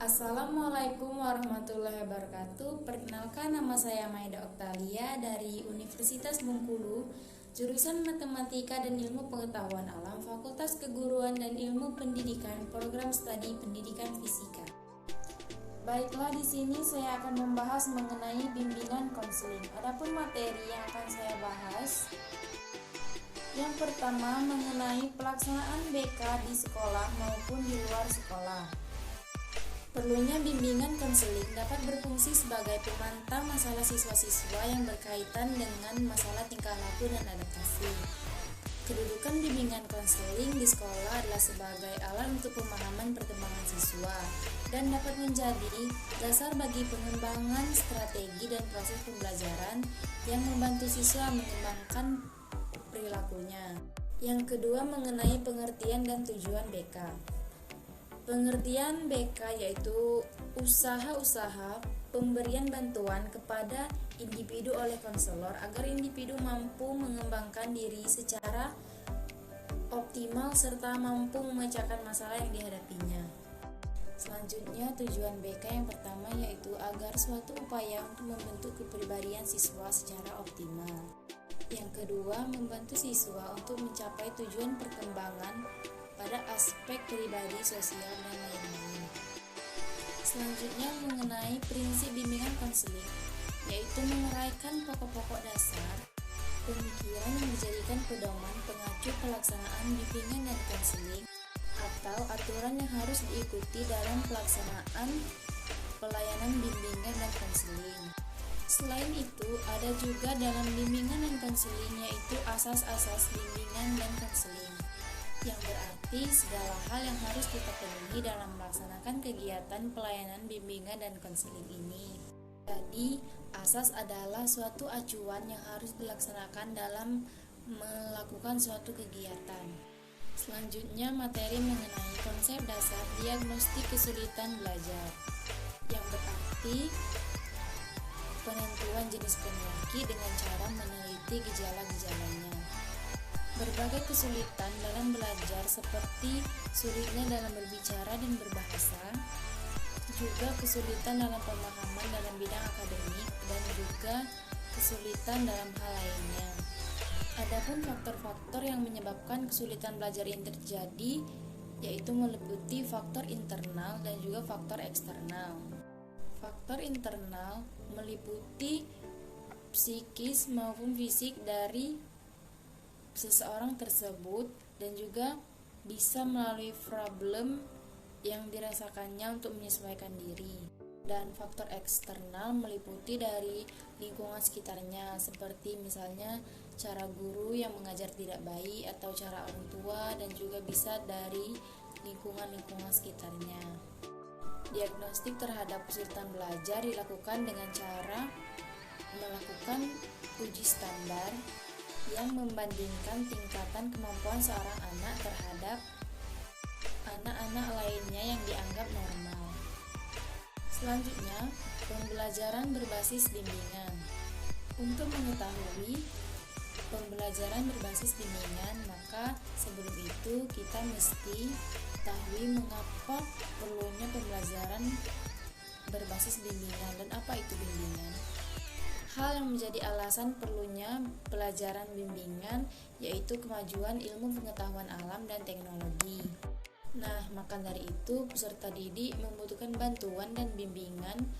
Assalamualaikum warahmatullahi wabarakatuh. Perkenalkan, nama saya Maida Oktalia dari Universitas Bengkulu, jurusan Matematika dan Ilmu Pengetahuan Alam, Fakultas Keguruan dan Ilmu Pendidikan, Program Studi Pendidikan Fisika. Baiklah, di sini saya akan membahas mengenai bimbingan konseling. Adapun materi yang akan saya bahas, yang pertama mengenai pelaksanaan BK di sekolah maupun di luar sekolah. Perlunya bimbingan konseling dapat berfungsi sebagai pemantau masalah siswa-siswa yang berkaitan dengan masalah tingkah laku dan adaptasi. Kedudukan bimbingan konseling di sekolah adalah sebagai alat untuk pemahaman perkembangan siswa dan dapat menjadi dasar bagi pengembangan strategi dan proses pembelajaran yang membantu siswa mengembangkan perilakunya. Yang kedua, mengenai pengertian dan tujuan BK. Pengertian BK yaitu usaha-usaha pemberian bantuan kepada individu oleh konselor agar individu mampu mengembangkan diri secara optimal serta mampu memecahkan masalah yang dihadapinya. Selanjutnya, tujuan BK yang pertama yaitu agar suatu upaya untuk membentuk kepribadian siswa secara optimal. Yang kedua, membantu siswa untuk mencapai tujuan perkembangan pada aspek pribadi, sosial, dan lain-lain. Selanjutnya, mengenai prinsip bimbingan konseling, yaitu menguraikan pokok-pokok dasar pemikiran yang dijadikan pedoman pengacu pelaksanaan bimbingan dan konseling atau aturan yang harus diikuti dalam pelaksanaan pelayanan bimbingan dan konseling. Selain itu, ada juga dalam bimbingan dan konseling yaitu asas-asas bimbingan dan konseling, yang berarti segala hal yang harus kita penuhi dalam melaksanakan kegiatan pelayanan bimbingan dan konseling ini. Jadi, asas adalah suatu acuan yang harus dilaksanakan dalam melakukan suatu kegiatan. Selanjutnya, materi mengenai konsep dasar diagnostik kesulitan belajar, yang berarti penentuan jenis penyakit dengan cara meneliti gejala-gejalanya. Berbagai kesulitan dalam belajar seperti sulitnya dalam berbicara dan berbahasa, juga kesulitan dalam pemahaman dalam bidang akademik, dan juga kesulitan dalam hal lainnya. Adapun faktor-faktor yang menyebabkan kesulitan belajar ini terjadi yaitu meliputi faktor internal dan juga faktor eksternal. Faktor internal meliputi psikis maupun fisik dari seseorang tersebut dan juga bisa melalui problem yang dirasakannya untuk menyesuaikan diri. Dan faktor eksternal meliputi dari lingkungan sekitarnya, seperti misalnya cara guru yang mengajar tidak baik atau cara orang tua, dan juga bisa dari lingkungan-lingkungan sekitarnya. Diagnostik terhadap kesulitan belajar dilakukan dengan cara melakukan uji standar yang membandingkan tingkatan kemampuan seorang anak terhadap anak-anak lainnya yang dianggap normal. Selanjutnya, pembelajaran berbasis bimbingan. Untuk mengetahui pembelajaran berbasis bimbingan, maka sebelum itu kita mesti ketahui mengapa perlunya pembelajaran berbasis bimbingan dan apa itu bimbingan. Hal yang menjadi alasan perlunya pelajaran bimbingan yaitu kemajuan ilmu pengetahuan alam dan teknologi. Nah, maka dari itu peserta didik membutuhkan bantuan dan bimbingan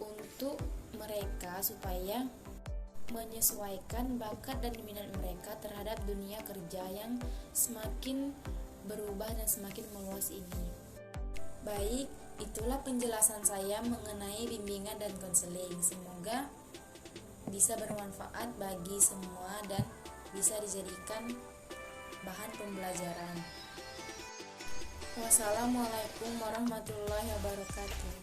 untuk mereka supaya menyesuaikan bakat dan minat mereka terhadap dunia kerja yang semakin berubah dan semakin meluas ini. Baik, itulah penjelasan saya mengenai bimbingan dan konseling. Semoga bisa bermanfaat bagi semua dan bisa dijadikan bahan pembelajaran. Wassalamualaikum warahmatullahi wabarakatuh.